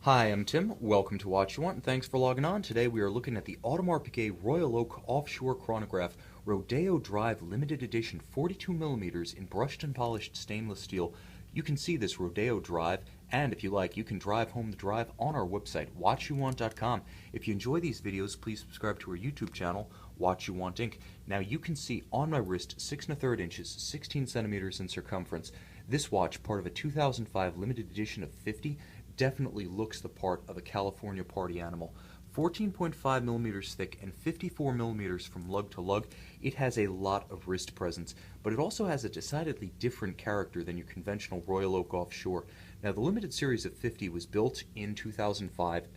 Hi, I'm Tim. Welcome to Watch You Want, and thanks for logging on. Today we are looking at the Audemars Piguet Royal Oak Offshore Chronograph Rodeo Drive Limited Edition 42mm in brushed and polished stainless steel. You can see this Rodeo Drive, and if you like, you can drive home the drive on our website, watchyouwant.com. If you enjoy these videos, please subscribe to our YouTube channel, Watch You Want Inc. Now you can see on my wrist 6 1/3 inches, 16 centimeters in circumference. This watch, part of a 2005 limited edition of 50, definitely looks the part of a California party animal. 14.5 millimeters thick and 54 millimeters from lug to lug, it has a lot of wrist presence, but it also has a decidedly different character than your conventional Royal Oak Offshore. Now, the limited series of 50 was built in 2005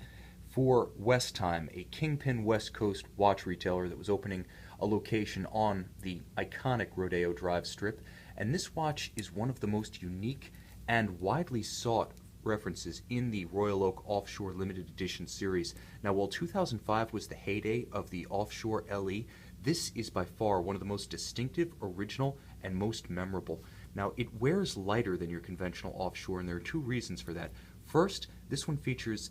for Westime, a kingpin West Coast watch retailer that was opening a location on the iconic Rodeo Drive strip, and this watch is one of the most unique and widely sought references in the Royal Oak Offshore Limited Edition series. Now, while 2005 was the heyday of the Offshore LE, this is by far one of the most distinctive, original, and most memorable. Now, it wears lighter than your conventional offshore, and there are two reasons for that. First, this one features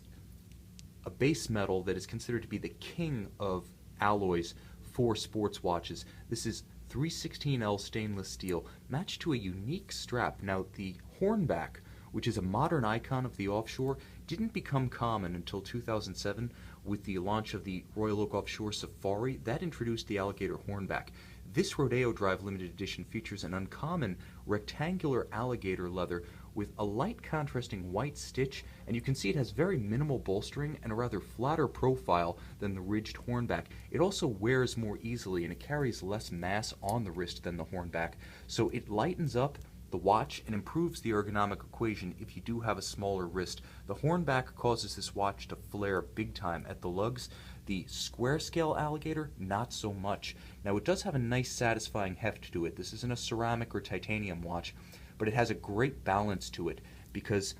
a base metal that is considered to be the king of alloys for sports watches. This is 316L stainless steel, matched to a unique strap. Now, the hornback, which is a modern icon of the offshore, didn't become common until 2007 with the launch of the Royal Oak Offshore Safari. That introduced the alligator hornback. This Rodeo Drive limited edition features an uncommon rectangular alligator leather with a light contrasting white stitch, and you can see it has very minimal bolstering and a rather flatter profile than the ridged hornback. It also wears more easily and it carries less mass on the wrist than the hornback, so it lightens up the watch and improves the ergonomic equation if you do have a smaller wrist. The hornback causes this watch to flare big time at the lugs. The square scale alligator, not so much. Now, it does have a nice satisfying heft to it. This isn't a ceramic or titanium watch, but it has a great balance to it because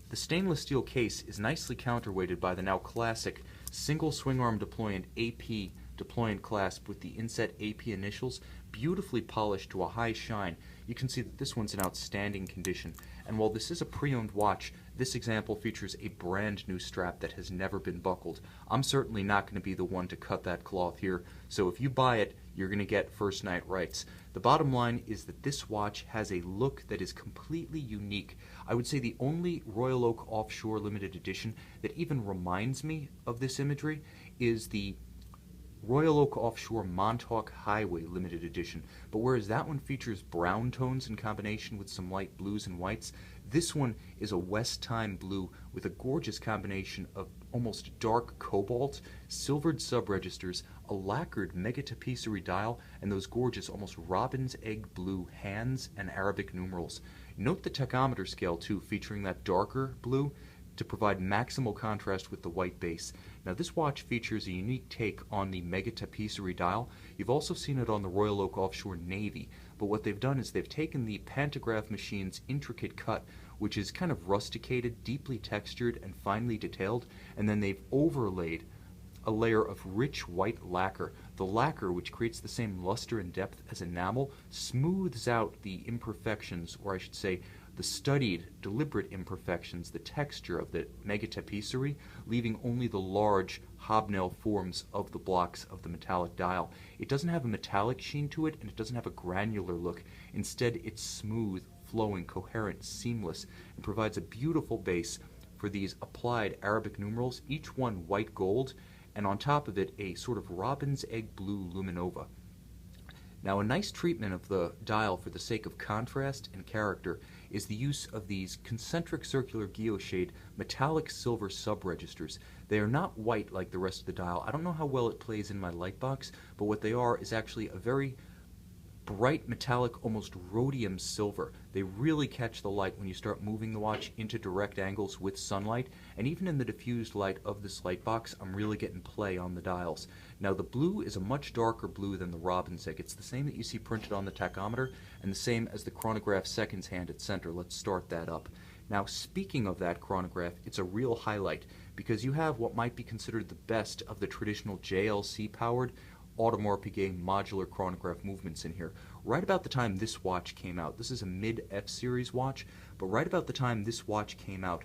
the stainless steel case is nicely counterweighted by the now classic single swing arm deployant AP deployant clasp with the inset AP initials, beautifully polished to a high shine. You can see that this one's in outstanding condition, and while this is a pre-owned watch, this example features a brand new strap that has never been buckled. I'm certainly not going to be the one to cut that cloth here, so if you buy it, you're going to get first night rights. The bottom line is that this watch has a look that is completely unique. I would say the only Royal Oak Offshore limited edition that even reminds me of this imagery is the Royal Oak Offshore Montauk Highway Limited Edition, but whereas that one features brown tones in combination with some light blues and whites, this one is a Westime blue with a gorgeous combination of almost dark cobalt, silvered sub-registers, a lacquered mega-tapisserie dial, and those gorgeous almost robin's egg blue hands and Arabic numerals. Note the tachometer scale too, featuring that darker blue to provide maximal contrast with the white base. Now, this watch features a unique take on the mega tapisserie dial. You've also seen it on the Royal Oak Offshore Navy, but what they've done is they've taken the pantograph machine's intricate cut, which is kind of rusticated, deeply textured, and finely detailed, and then they've overlaid a layer of rich white lacquer. The lacquer, which creates the same luster and depth as enamel, smooths out the imperfections, or I should say, the studied, deliberate imperfections, the texture of the mega tapisserie, leaving only the large hobnail forms of the blocks of the metallic dial. It doesn't have a metallic sheen to it, and it doesn't have a granular look. Instead, it's smooth, flowing, coherent, seamless, and provides a beautiful base for these applied Arabic numerals, each one white gold, and on top of it a sort of robin's egg blue luminova. Now, a nice treatment of the dial for the sake of contrast and character is the use of these concentric circular guilloche metallic silver sub-registers. They are not white like the rest of the dial. I don't know how well it plays in my light box, but what they are is actually a very bright metallic, almost rhodium silver. They really catch the light when you start moving the watch into direct angles with sunlight, and even in the diffused light of this light box, I'm really getting play on the dials. Now, the blue is a much darker blue than the robin's egg. It's the same that you see printed on the tachometer, and the same as the chronograph seconds hand at center. Let's start that up. Now, speaking of that chronograph, it's a real highlight, because you have what might be considered the best of the traditional JLC-powered Audemars Piguet modular chronograph movements in here. Right about the time this watch came out, this is a mid-F series watch, but right about the time this watch came out,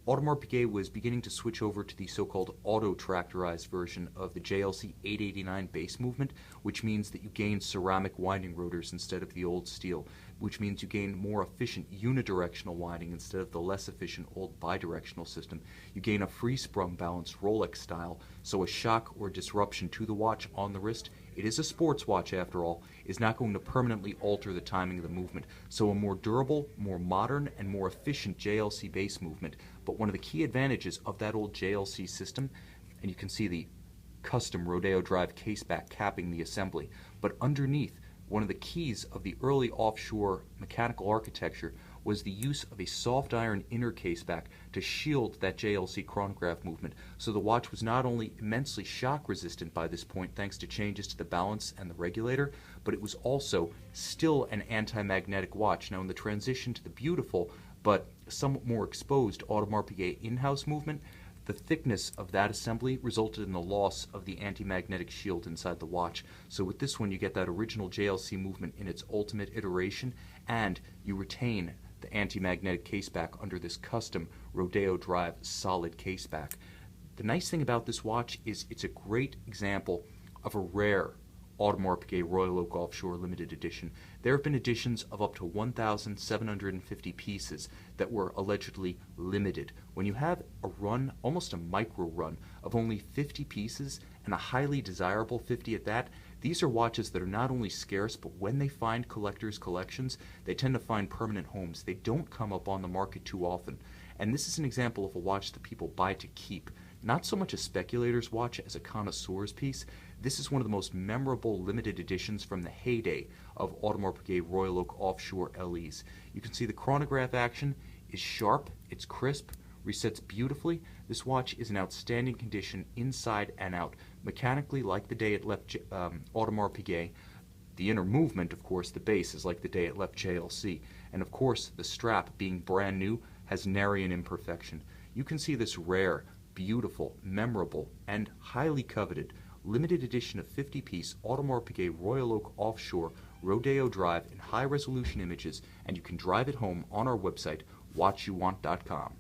Audemars Piguet was beginning to switch over to the so-called auto-tractorized version of the JLC 889 base movement, which means that you gain ceramic winding rotors instead of the old steel, which means you gain more efficient unidirectional winding instead of the less efficient old bidirectional system. You gain a free-sprung balanced Rolex style, so a shock or disruption to the watch on the wrist, it is a sports watch after all, is not going to permanently alter the timing of the movement. So a more durable, more modern, and more efficient JLC base movement. But one of the key advantages of that old JLC system, and you can see the custom Rodeo Drive caseback capping the assembly, but underneath, one of the keys of the early offshore mechanical architecture was the use of a soft iron inner caseback to shield that JLC chronograph movement. So the watch was not only immensely shock resistant by this point thanks to changes to the balance and the regulator, but it was also still an anti-magnetic watch. Now in the transition to the beautiful but somewhat more exposed Audemars Piguet in-house movement, the thickness of that assembly resulted in the loss of the anti-magnetic shield inside the watch. So with this one you get that original JLC movement in its ultimate iteration, and you retain the anti-magnetic caseback under this custom Rodeo Drive solid caseback. The nice thing about this watch is it's a great example of a rare Audemars Piguet Royal Oak Offshore limited edition. There have been editions of up to 1,750 pieces that were allegedly limited. When you have a run, almost a micro run, of only 50 pieces, and a highly desirable 50 at that, these are watches that are not only scarce, but when they find collectors' collections, they tend to find permanent homes. They don't come up on the market too often. And this is an example of a watch that people buy to keep. Not so much a speculator's watch as a connoisseur's piece. This is one of the most memorable limited editions from the heyday of Audemars Piguet Royal Oak Offshore LEs. You can see the chronograph action is sharp, it's crisp, resets beautifully. This watch is in outstanding condition inside and out. Mechanically, like the day it left Audemars Piguet. The inner movement, of course, the base, is like the day it left JLC. And of course, the strap, being brand new, has nary an imperfection. You can see this rare, beautiful, memorable, and highly coveted limited edition of 50-piece Audemars Piguet Royal Oak Offshore Rodeo Drive in high-resolution images, and you can drive it home on our website, watchyouwant.com.